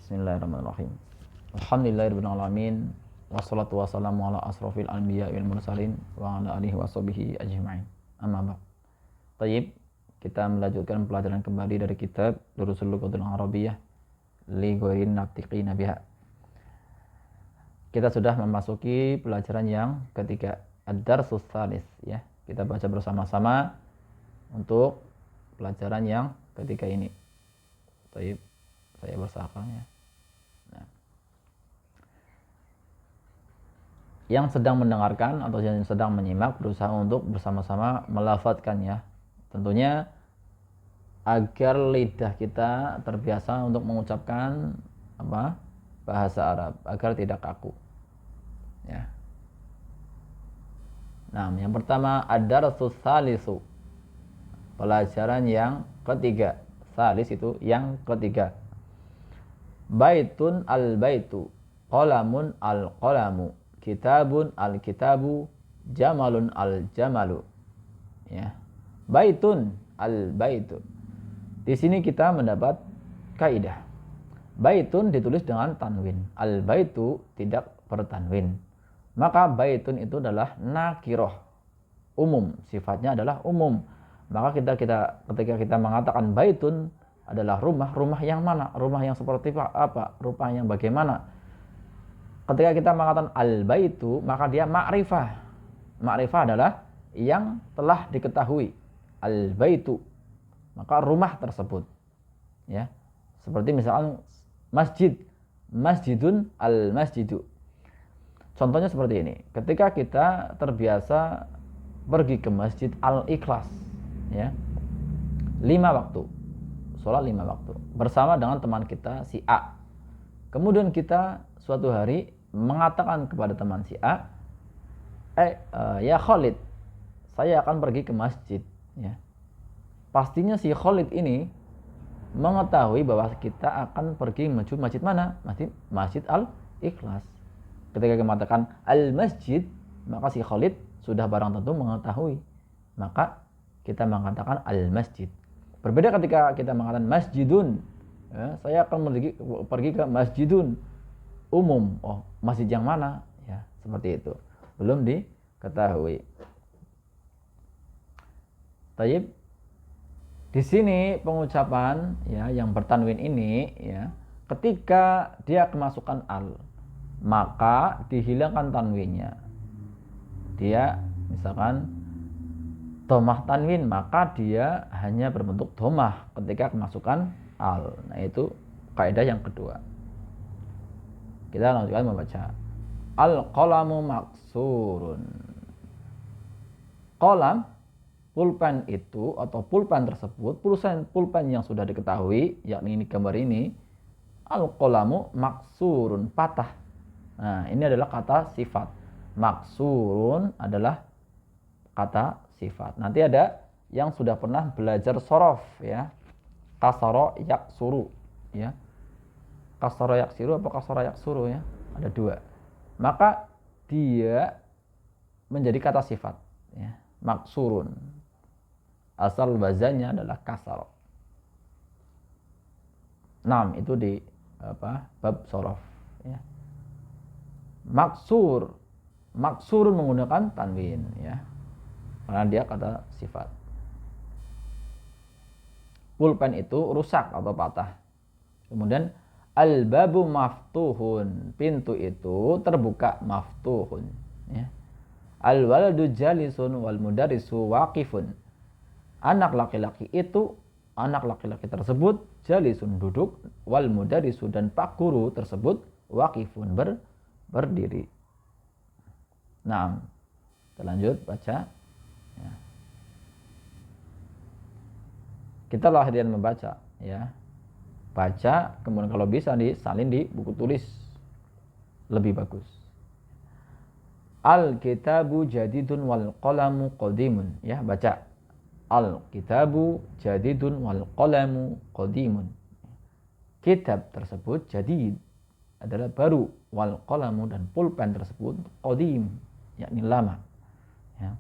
Bismillahirrahmanirrahim. Alhamdulillahirabbil alamin wassalatu wassalamu ala asrofil anbiya wal mursalin wa ala alihi washabihi ajma'in. Amma ba'd. Tayyib, kita melanjutkan pelajaran kembali dari kitab Durusul Lughatil Arabiyyah li ghairin natiqina biha. Kita sudah memasuki pelajaran yang ketiga, ad-darsus tsalis ya. Kita baca bersama-sama untuk pelajaran yang ketiga ini. Tayyib, saya bersahkan ya. Nah, yang sedang mendengarkan atau yang sedang menyimak berusaha untuk bersama-sama melafadzkannya. Tentunya agar lidah kita terbiasa untuk mengucapkan bahasa Arab agar tidak kaku. Ya. Nah, yang pertama ad-darsus tsalisu. Pelajaran yang ketiga. Salis itu yang ketiga. Baitun al-baitu, qalamun al-qalamu, kitabun al-kitabu, jamalun al-jamalu. Ya. Baitun al-baitu. Di sini kita mendapat kaidah. Baitun ditulis dengan tanwin, al-baitu tidak bertanwin. Maka baitun itu adalah nakiroh, umum, sifatnya adalah umum. Maka ketika kita mengatakan baitun adalah rumah yang mana? Rumah yang seperti apa? Rumah yang bagaimana? Ketika kita mengatakan al-baitu, maka dia ma'rifah. Ma'rifah adalah yang telah diketahui. Al-baitu, maka rumah tersebut. Ya. Seperti misalkan masjid, masjidun al-masjidu. Contohnya seperti ini. Ketika kita terbiasa pergi ke masjid al-ikhlas, ya, 5 waktu, sholat 5 waktu bersama dengan teman kita si A. Kemudian kita suatu hari mengatakan kepada teman si A, ya Khalid, saya akan pergi ke masjid. Ya. Pastinya si Khalid ini mengetahui bahwa kita akan pergi menuju masjid mana? Masjid al-ikhlas. Ketika kita mengatakan al-masjid, maka si Khalid sudah barang tentu mengetahui. Maka kita mengatakan al-masjid. Berbeda ketika kita mengatakan masjidun. Ya, saya akan pergi ke masjidun umum. Oh, masjid yang mana? Ya, seperti itu. Belum diketahui. Tayyib. Di sini pengucapan ya yang bertanwin ini ya, ketika dia kemasukan al, maka dihilangkan tanwinnya. Dia misalkan domah tanwin, maka dia hanya berbentuk domah ketika kemasukan al. Nah, itu kaidah yang kedua. Kita lanjutkan membaca. Al-qalamu maksurun. Qalam, pulpen itu atau pulpen tersebut, pulpen yang sudah diketahui, yakni ini gambar ini, al-qalamu maksurun, patah. Nah, ini adalah kata sifat. Maksurun adalah kata sifat. Nanti ada yang sudah pernah belajar sorof ya. Kasara yaksuru ya. Kasara yaksiru apa kasara yaksuru ya? Ada 2. Maka dia menjadi kata sifat ya. Maksurun. Asal wazannya adalah kasara. 6 itu di bab sorof ya. Maksurun menggunakan tanwin ya. Karena dia kata sifat. Pulpen itu rusak atau patah. Kemudian al-babu maftuhun, pintu itu terbuka, maftuhun ya. Al-waladu jalisun wal mudarrisu waqifun. Anak laki-laki tersebut jalisun duduk, wal mudarrisu dan pak guru tersebut waqifun berdiri. Nah, kita lanjut baca. Ya. Kita latihan membaca ya. Baca, kemudian kalau bisa disalin di buku tulis lebih bagus. Al-kitabu jadidun wal qalamu qadimun ya, baca. Al-kitabu jadidun wal qalamu qadimun. Kitab tersebut jadid adalah baru, wal qalamu dan pulpen tersebut qadim yakni lama ya.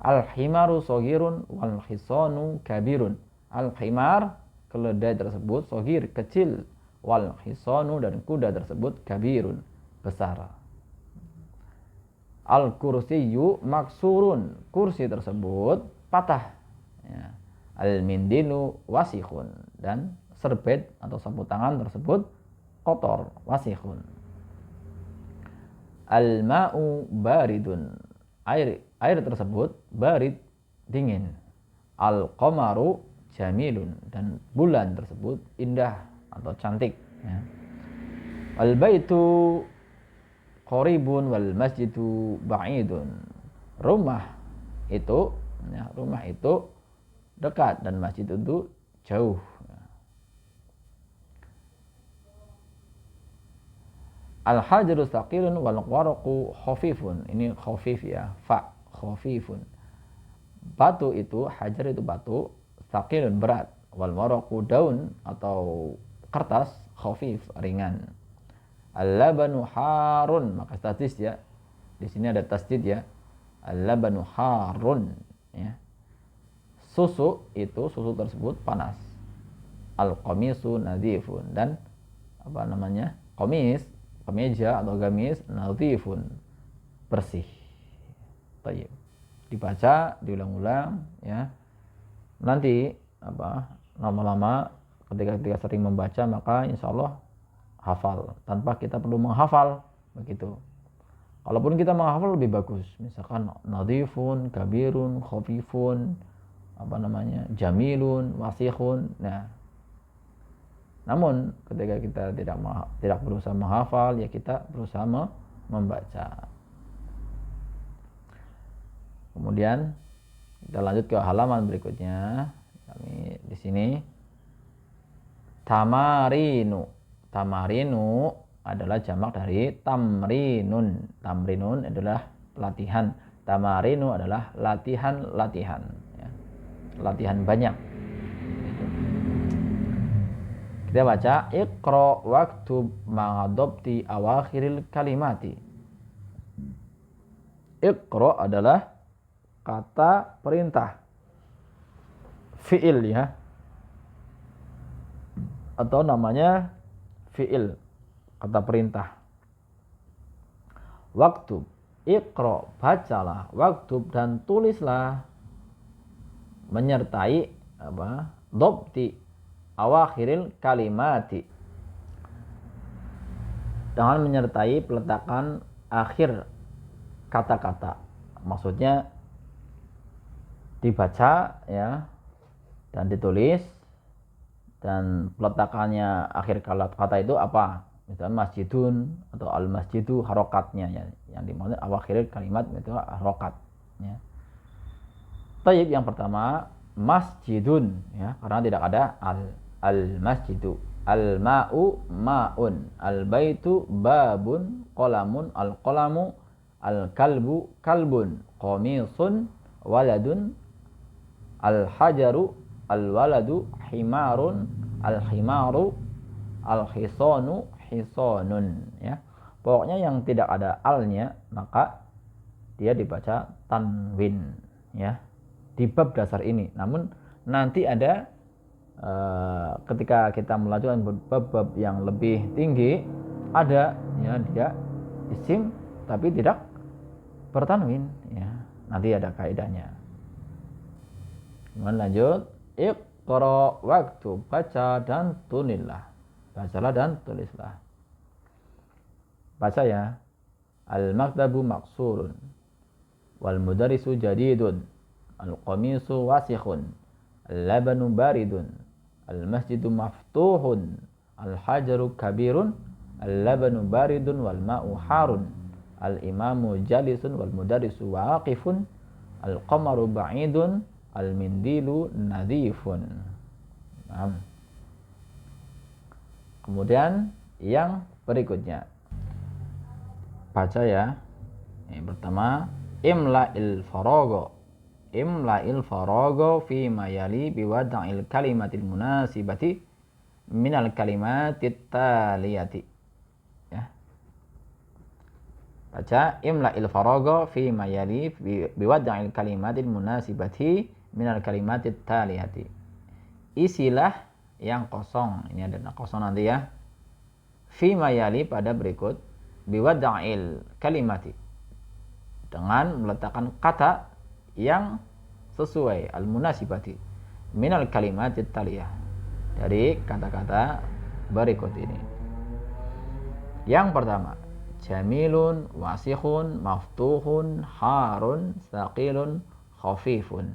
Al-himaru soghirun wal hisanu kabirun. Al-himar, keledai tersebut, soghir, kecil, wal hisanu dan kuda tersebut kabirun besar. Al kursiyyu maksurun, kursi tersebut patah. Ya. Al mindilu wasikhun, dan serbet atau sapu tangan tersebut kotor, wasikhun. Al ma'u baridun, air tersebut barid, dingin. Al qamaru jamilun, dan bulan tersebut indah atau cantik. Ya. Al baitu qaribun wal masjidu ba'idun, rumah itu dekat dan masjid itu jauh. Al-hajaru thaqilun wal waraqu khafifun. Ini khafif ya, fa khafifun. Batu itu, hajar itu batu, thaqilun berat, wal waraqu daun atau kertas, khafif ringan. Al-labanu harun, maka statis ya. Di sini ada tasdid ya. Al-labanu harun ya. Susu tersebut panas. Al-qamisu nadhifun, dan kemeja atau gamis nadhifun, bersih. Baik. Dibaca, diulang-ulang ya. Nanti lama-lama ketika sering membaca maka insyaallah hafal tanpa kita perlu menghafal begitu. Kalaupun kita menghafal lebih bagus. Misalkan nadhifun, kabirun, khafifun, jamilun, wasikhun. Nah, namun ketika kita tidak berusaha menghafal, ya kita berusaha membaca. Kemudian kita lanjut ke halaman berikutnya. Kami di sini tamarinu. Tamarinu adalah jamak dari tamrinun. Tamrinun adalah latihan. Tamarinu adalah latihan-latihan. Ya. Latihan banyak. Kita baca iqra waktub ma'adobti awakhiril kalimati. Iqra adalah kata perintah, fi'il ya, atau namanya fi'il, kata perintah. Waktub, iqra, bacalah, waktub, dan tulislah, menyertai dobti awakhiril kalimati, dengan menyertai peletakan akhir kata-kata. Maksudnya dibaca ya, dan ditulis, dan peletakannya akhir kata itu apa? Misalnya masjidun atau al masjidu, harokatnya ya, yang dimaksud awakhiril kalimat itu harokat ya. Tayyib, yang pertama masjidun ya, karena tidak ada al masjidu. Al ma'u ma'un, al baitu babun, qalamun al qalamu, al kalbu kalbun, qamisun waladun, al hajaru al waladu, himarun al himaru, al hisanu hisanun ya. Pokoknya yang tidak ada alnya maka dia dibaca tanwin ya di bab dasar ini. Namun nanti ada ketika kita melanjutkan bab-bab yang lebih tinggi, ada ya dia isim tapi tidak bertanwin ya. Nanti ada kaidahnya. Kemudian lanjut, iqra waktu, baca dan tulislah. Bacalah dan tulislah. Baca ya. Al maktabu maksurun, wal mudarisu jadidun, al qamisu wasikhun, al labanu baridun, al masjidu maftuhun, al hajaru kabirun, al labanu baridun wal ma'u harun, al imamu jalisun wal mudarisu waqifun, al qamaru ba'idun, al mindilu nadhifun. Kemudian yang berikutnya, baca ya. Yang pertama, imla'il farago. Imla'il farago fi ma yali biwada'il kalimatil munasibati minal kalimatit taliyati. Ya. Baca imla'il farago fi ma yali biwada'il kalimatil munasibati minal kalimatit taliyati. Isilah yang kosong. Ini ada kosong nanti ya. Fima yali pada berikut biwada'il kalimati, dengan meletakkan kata yang sesuai al-munasibati minal kalimat taliyah, dari kata-kata berikut ini. Yang pertama, jamilun, wasihun, maftuhun, harun, saqilun, khafifun.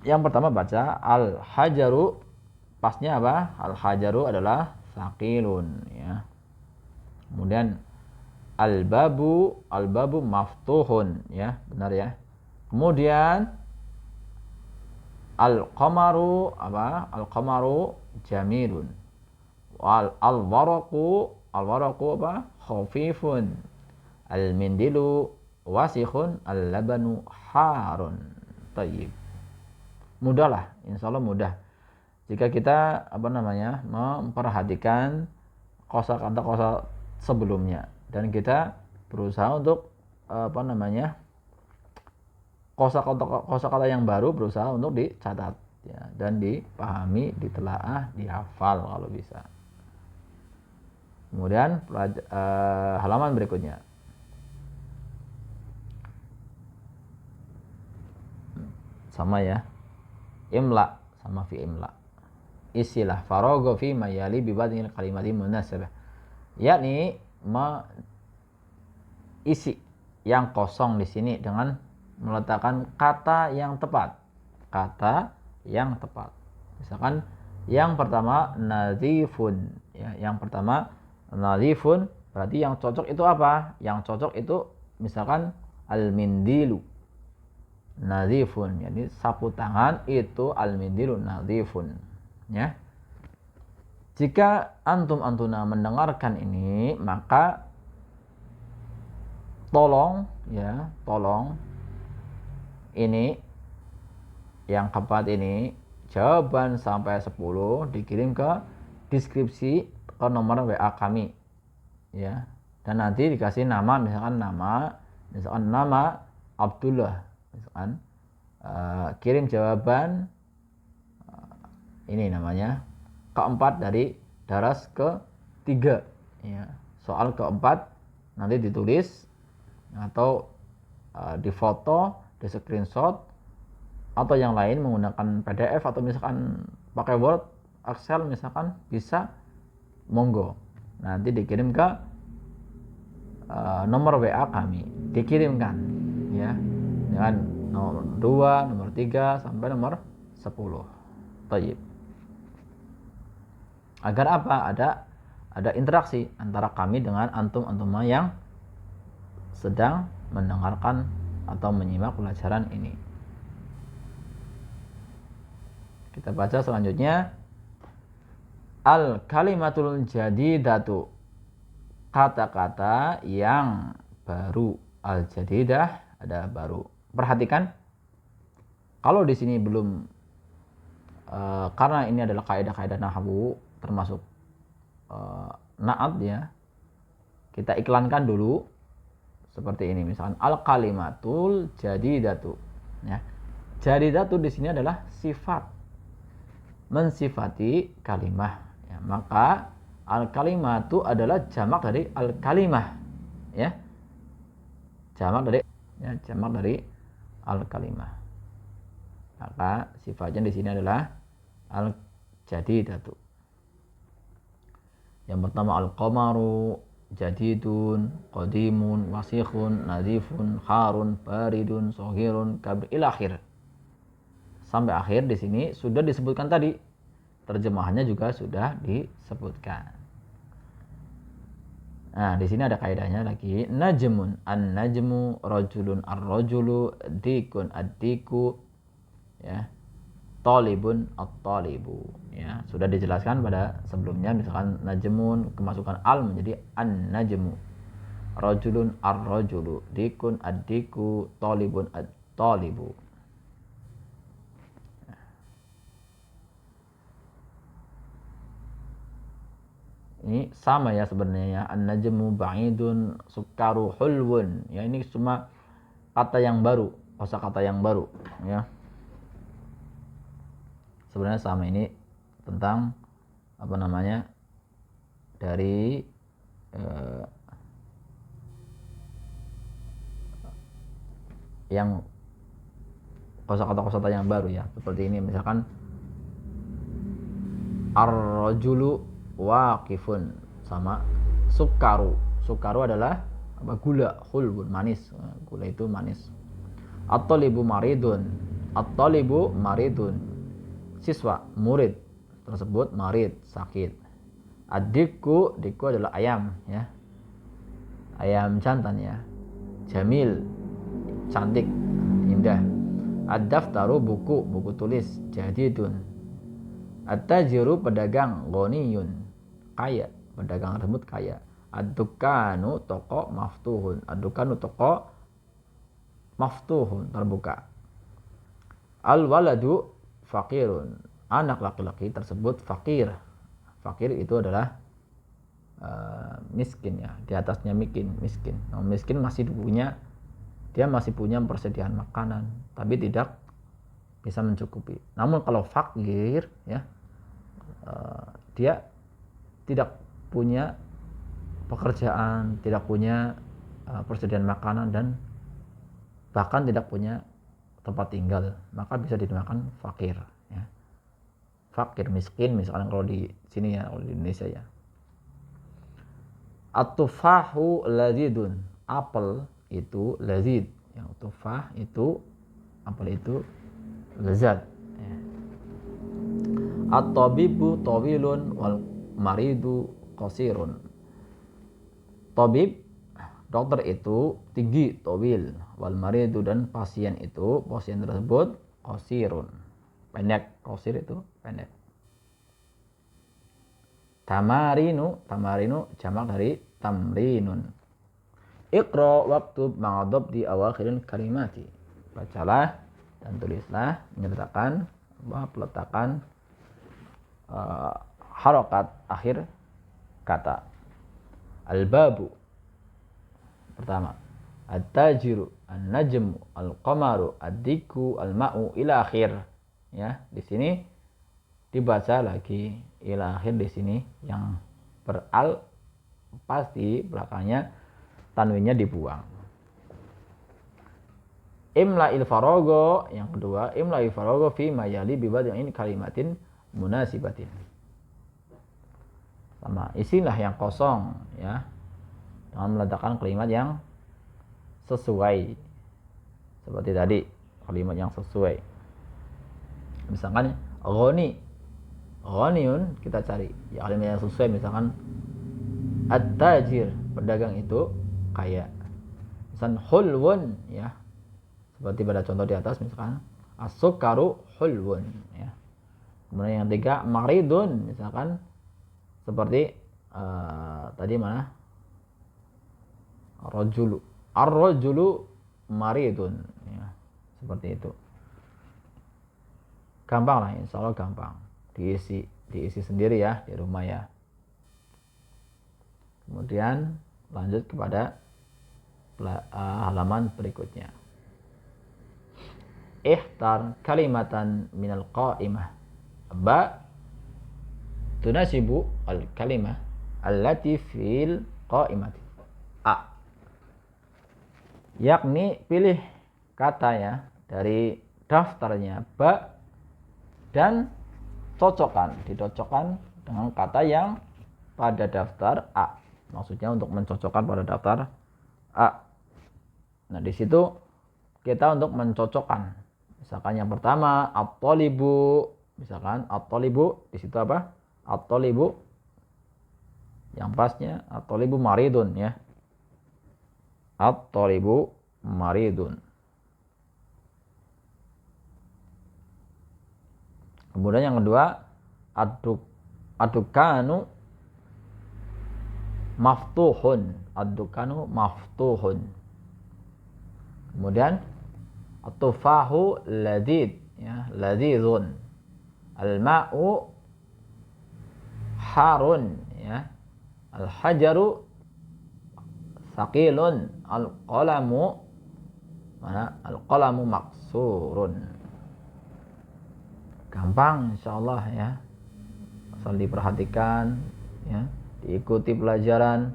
Yang pertama baca al-hajaru, pasnya apa? Al-hajaru adalah saqilun, ya. Kemudian al-babu, al-babu maftuhun, ya, benar ya. Kemudian al-qamaru apa? Al-qamaru jamilun. Al-waraqu, al-waraqu apa? Khafifun. Al-mindilu wasikhun, al-labanu harun. Tayyib. Mudah lah, insyaallah mudah. Jika kita memperhatikan kosakata sebelumnya, dan kita berusaha untuk kosakata yang baru berusaha untuk dicatat, ya, dan dipahami, ditelaah, dihafal kalau bisa. Kemudian halaman berikutnya. Sama ya. Imla sama fi imla. Isilah faragha fi mayali bi badil kalimati munasabah. Yakni isi yang kosong di sini dengan meletakkan kata yang tepat. Kata yang tepat. Misalkan yang pertama nadhifun, ya, yang pertama nadhifun, berarti yang cocok itu apa? Yang cocok itu misalkan al-mindilu nadhifun, jadi sapu tangan itu al-mindilu nadhifun, ya. Jika antum-antuna mendengarkan ini, maka tolong ini yang keempat ini, jawaban sampai 10 dikirim ke deskripsi ke nomor WA kami, ya. Dan nanti dikasih nama, misalkan nama Abdullah, misalkan kirim jawaban ini namanya keempat dari daras ke-3, ya. Soal keempat nanti ditulis atau difoto, di screenshot, atau yang lain menggunakan PDF atau misalkan pakai Word, Excel misalkan, bisa, monggo. Nanti dikirim ke nomor WA kami, dikirimkan, ya, dengan nomor 2, nomor 3 sampai nomor 10. Tayyib. Agar apa? Ada interaksi antara kami dengan antum-antum yang sedang mendengarkan atau menyimak pelajaran ini. Kita baca selanjutnya. Al-kalimatul jadidatu, kata-kata yang baru. Al-jadidah ada baru. Perhatikan, kalau di sini belum, karena ini adalah kaidah-kaidah nahwu termasuk naat, ya, kita iklankan dulu seperti ini. Misalkan al-kalimatul jadidatu, ya. Jadidatu di sini adalah sifat, mensifati kalimah, ya. Maka al-kalimatu adalah jamak dari al-kalimah, ya. Jamak dari al-kalimah. Maka sifatnya di sini adalah al-jadidatu. Yang pertama al-qamaru jadidun, qadimun, wasikhun, nadhifun, harun, baridun, sohirun, kabir, ila akhir. Sampai akhir di sini sudah disebutkan tadi. Terjemahannya juga sudah disebutkan. Nah, di sini ada kaidahnya lagi. Najmun, an-najmu, rajulun, ar-rajulu, dikun, ad-diku, ya. Talibun, at-talibu, ya. Sudah dijelaskan pada sebelumnya, misalkan najmun kemasukan al menjadi an-najmu. Rajulun, ar-rajulu, dikun, ad-diku, talibun, at-talibu. Ini sama ya sebenarnya. An-najmu ba'idun, sukaru hulwun. Ya, ini cuma kata yang baru, kosakata yang baru, ya. Sebenarnya sama, ini tentang apa namanya, dari yang kosakata yang baru ya, seperti ini misalkan ar-rajulu waqifun sama sukaru. Sukaru adalah apa? Gula, khulbun, manis. Gula itu manis. At-talibu maridun. At-talibu maridun. Siswa, murid tersebut marid, sakit. Adikku, diku adalah ayam ya. Ayam jantan ya. Jamil, cantik, indah. Ad-daftaru, buku, buku tulis, jadidun. At-tajiru, pedagang, ghaniyun, kaya, pedagang tersebut kaya. Ad-dukanu, toko, maftuhun. Ad-dukanu, toko, maftuhun, terbuka. Al-waladu fakirun, anak laki-laki tersebut fakir. Fakir itu adalah miskin ya, di atasnya miskin. Nah, miskin masih punya, dia masih punya persediaan makanan, tapi tidak bisa mencukupi. Namun kalau fakir ya, dia tidak punya pekerjaan, tidak punya persediaan makanan, dan bahkan tidak punya tempat tinggal, maka bisa dinamakan fakir ya. Fakir, miskin misalkan kalau di sini ya, kalau di Indonesia ya. At-tufahu lazidun, apel itu lazid. Yang tufah itu, apel itu lezat ya. At-tabibu tawilun wal maridu qasirun. Tabib, dokter itu tinggi, tawil, wal maridu, dan pasien tersebut qasirun, pendek. Qasir itu pendek. Tamarinu jamak dari tamrinun. Iqra waktub ma'adab di awakhirin kalimati. Bacalah dan tulislah menyertakan peletakan harokat akhir kata. Al-babu, pertama. At-tajiru, an-najmu, al-qamaru, ad-diku, al-ma'u, ila akhir. Ya, di sini dibaca lagi ila akhir. Di sini yang beral pasti belakangnya tanwinnya dibuang. Imla il farogo, yang kedua, imla il farogo fi mayali bibad'in kalimatin munasibatin. Sama, isilah yang kosong ya dengan meletakkan kalimat yang sesuai. Seperti tadi, kalimat yang sesuai. Misalkan ghani, ghaniyun, kita cari ya kalimat yang sesuai. Misalkan at-tajir, pedagang itu kaya. Misalkan hulwun ya, seperti pada contoh di atas, misalkan as-sukaru hulwun ya. Kemudian yang ketiga maridun, misalkan seperti tadi mana, rajulu, ar-rajulu maridun ya, seperti itu. Gampang lah, insya Allah gampang, diisi sendiri ya di rumah ya. Kemudian lanjut kepada halaman berikutnya. Ihtar kalimatan minal qa'imah ba tunasibu al kalimah allati fil qa'imati. A, yakni pilih kata ya dari daftarnya ba dan dicocokkan dengan kata yang pada daftar A. Maksudnya untuk mencocokkan pada daftar A. Nah, di situ kita untuk mencocokkan. Misalkan yang pertama at-talibu, misalkan at-talibu, di situ apa? At-talibu yang pasnya at-talibu maridun ya. At-talibu maridun. Kemudian yang kedua ad-dukanu maftuhun. Ad-dukanu maftuhun. Kemudian at-tufahu ladid ya, ladidun. Al-ma'u harun ya. Al-hajaru saqilun. Al-qalamu mana? Al-qalamu maksurun. Gampang insyaallah ya. asal diperhatikan, ya, diikuti pelajaran,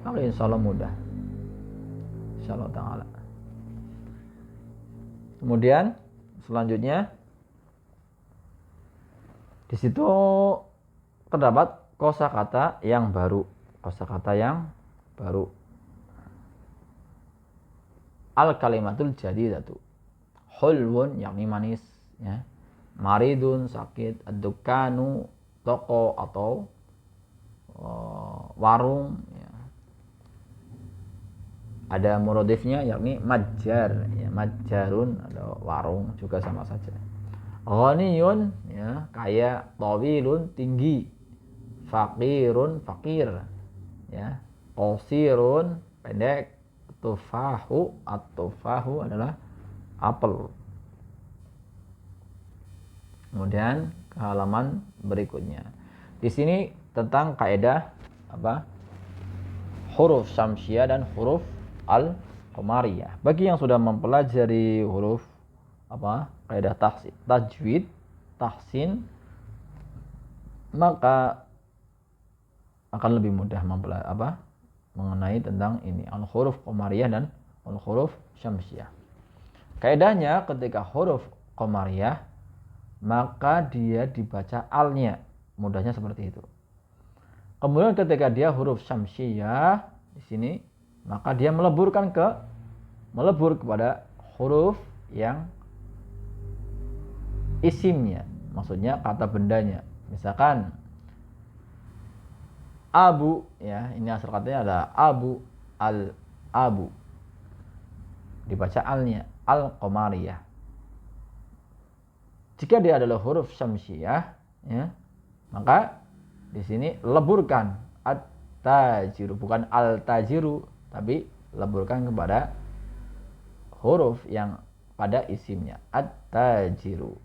maka insya Allah mudah, insya Allah ta'ala. Kemudian selanjutnya di situ terdapat kosakata yang baru, kosakata yang baru. Al kalimatul jadidatu, hulwun yakni manis, ya. Maridun sakit, ad-dukanu toko atau warung, ya. Ada muradifnya yakni majjar, ya, majjarun ada warung juga sama saja. Ghaniyun, ya, kaya, tawilun tinggi, faqirun fakir, ya, qasirun pendek, tufahu, at-tufahu adalah apel. Kemudian ke halaman berikutnya. Di sini tentang kaidah apa? Huruf syamsiah dan huruf al-qamariyah. Bagi yang sudah mempelajari huruf apa? Kaidah tajwid, tahsin, maka akan lebih mudah mengenai tentang ini al-huruf qamariyah dan al-huruf syamsiah. Kaidahnya ketika huruf qamariyah maka dia dibaca alnya, mudahnya seperti itu. Kemudian ketika dia huruf syamsiah di sini maka dia melebur kepada huruf yang isimnya, maksudnya kata bendanya. Misalkan abu, ya, ini asal katanya adalah abu, al-abu. Dibaca alnya, al-qamariyah. Jika dia adalah huruf syamsiah, ya, maka di sini leburkan at-tajiru, bukan al-tajiru, tapi leburkan kepada huruf yang pada isimnya, at-tajiru.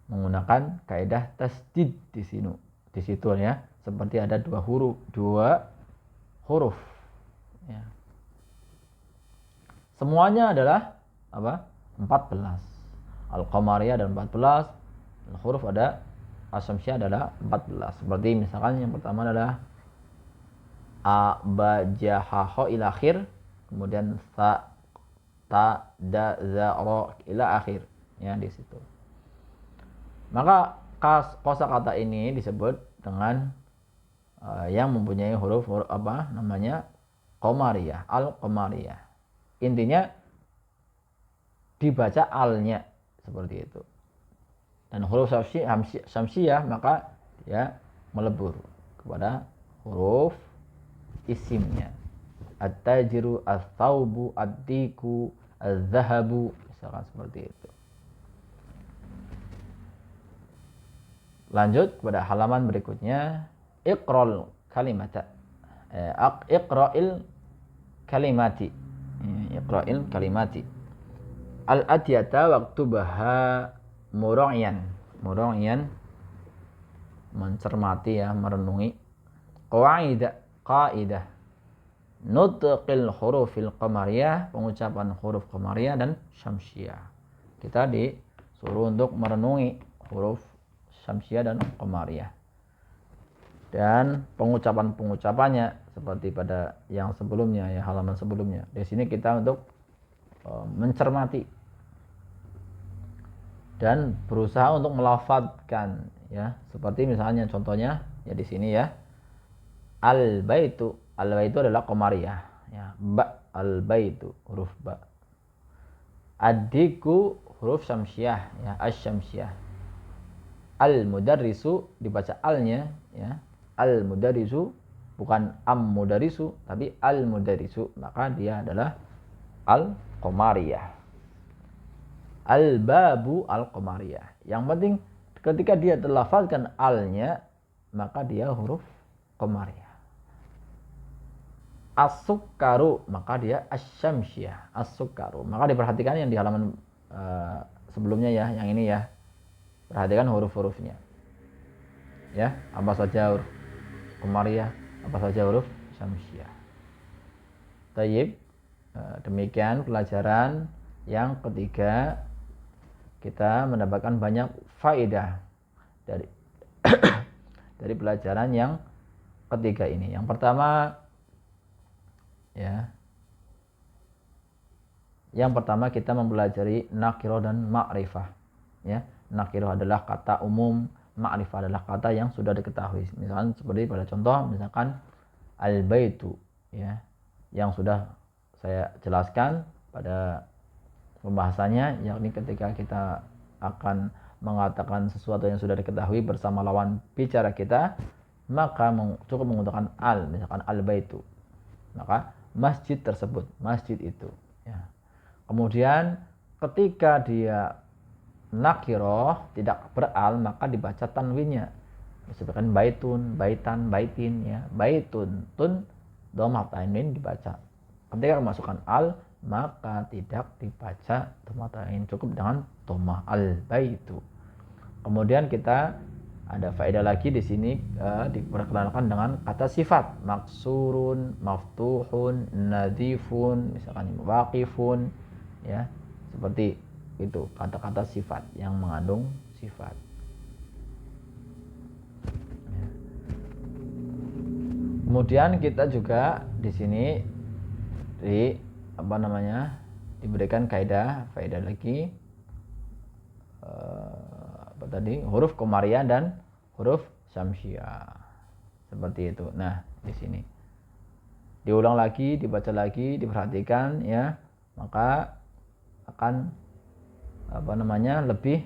Menggunakan kaidah tasdid di situ, ya. Seperti ada dua huruf, ya. Semuanya adalah apa? 14. Al-qamariyah ada 14, huruf ada asyamsiah adalah 14. Seperti misalkan yang pertama adalah a, ba, ja, ha, ho ila akhir, kemudian sa, ta, da, za, ro ila akhir, ya, di situ. Maka kosakata ini disebut dengan yang mempunyai huruf apa namanya? Qamariyah, al-qamariyah. Intinya dibaca alnya seperti itu. Dan huruf syamsiah maka dia melebur kepada huruf isimnya. At-tajiru, as-saubu, ad-diku, az-zahabu, misalkan seperti itu. Lanjut kepada halaman berikutnya. Iqra'il kalimata. Iqra'il kalimati. Iqra'il kalimati. Al-atiyata waktubaha mura'yan. Mura'yan mencermati, ya, merenungi. Qaidah. Nutqil hurufil qamariyah, pengucapan huruf qamariyah dan syamsiah. Kita disuruh untuk merenungi huruf syamsiah dan qamariyah. Dan pengucapannya seperti pada yang sebelumnya, ya, halaman sebelumnya. Di sini kita untuk mencermati dan berusaha untuk melafadzkan, ya. Seperti misalnya contohnya, ya, di sini, ya. Al-baitu adalah qamariyah, ya. Ba, al-baitu huruf ba. Ad-diku huruf syamsiah, ya, asy-syamsiah. Al-mudarrisu dibaca alnya, ya. Al-mudarrisu bukan am-mudarisu tapi al-mudarrisu, maka dia adalah al-qamariyah. Al-babu al-qamariyah. Yang penting ketika dia terlafazkan alnya maka dia huruf qamariyah. As-sukkaru maka dia asy-syamsiah, as-sukkaru. Maka diperhatikan yang di halaman sebelumnya, ya, yang ini, ya. Perhatikan huruf-hurufnya. Ya, apa saja huruf qamariyah, apa saja huruf syamsiah. Tayyib. Demikian pelajaran yang ketiga. Kita mendapatkan banyak faedah dari pelajaran yang ketiga ini. Yang pertama ya. Yang pertama kita mempelajari nakiro dan ma'rifah. Ya, nakiro adalah kata umum, ma'rifah adalah kata yang sudah diketahui. Misalkan seperti pada contoh, misalkan al-baitu, ya, yang sudah saya jelaskan pada pembahasannya, yakni ketika kita akan mengatakan sesuatu yang sudah diketahui bersama lawan bicara kita, maka cukup menggunakan al, misalkan al-baitu. Maka masjid tersebut, masjid itu, ya. Kemudian ketika dia nakiroh tidak beral, maka dibaca tanwinnya. Disebutkan baitun, baitan, baitin, ya. Baitun, tun, dhamma tanwin dibaca. Ketika memasukkan al, maka tidak dibaca dhamma tanwin, cukup dengan dhamma al baitu. Kemudian kita ada faedah lagi di sini diperkenalkan dengan kata sifat maksurun, maftuhun, nadifun, misalkan waqifun, ya, seperti itu kata-kata sifat yang mengandung sifat. Ya. Kemudian kita juga di sini diberikan faedah lagi huruf komariah dan huruf syamsiah. Seperti itu. Nah, di sini diulang lagi, dibaca lagi, diperhatikan, ya, maka akan lebih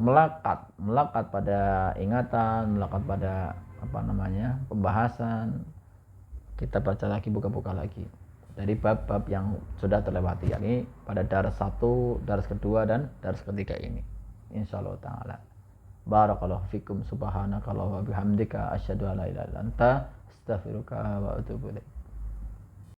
melekat pada ingatan, melekat pada pembahasan. Kita baca lagi, buka-buka lagi dari bab-bab yang sudah terlewati, yakni pada daras 1, daras kedua dan daras ketiga ini, insyaallah taala. Barakallahu fikum, subhanakallahumma wa bihamdika asyhadu an la ilaha illa anta astaghfiruka wa atubu ilaik.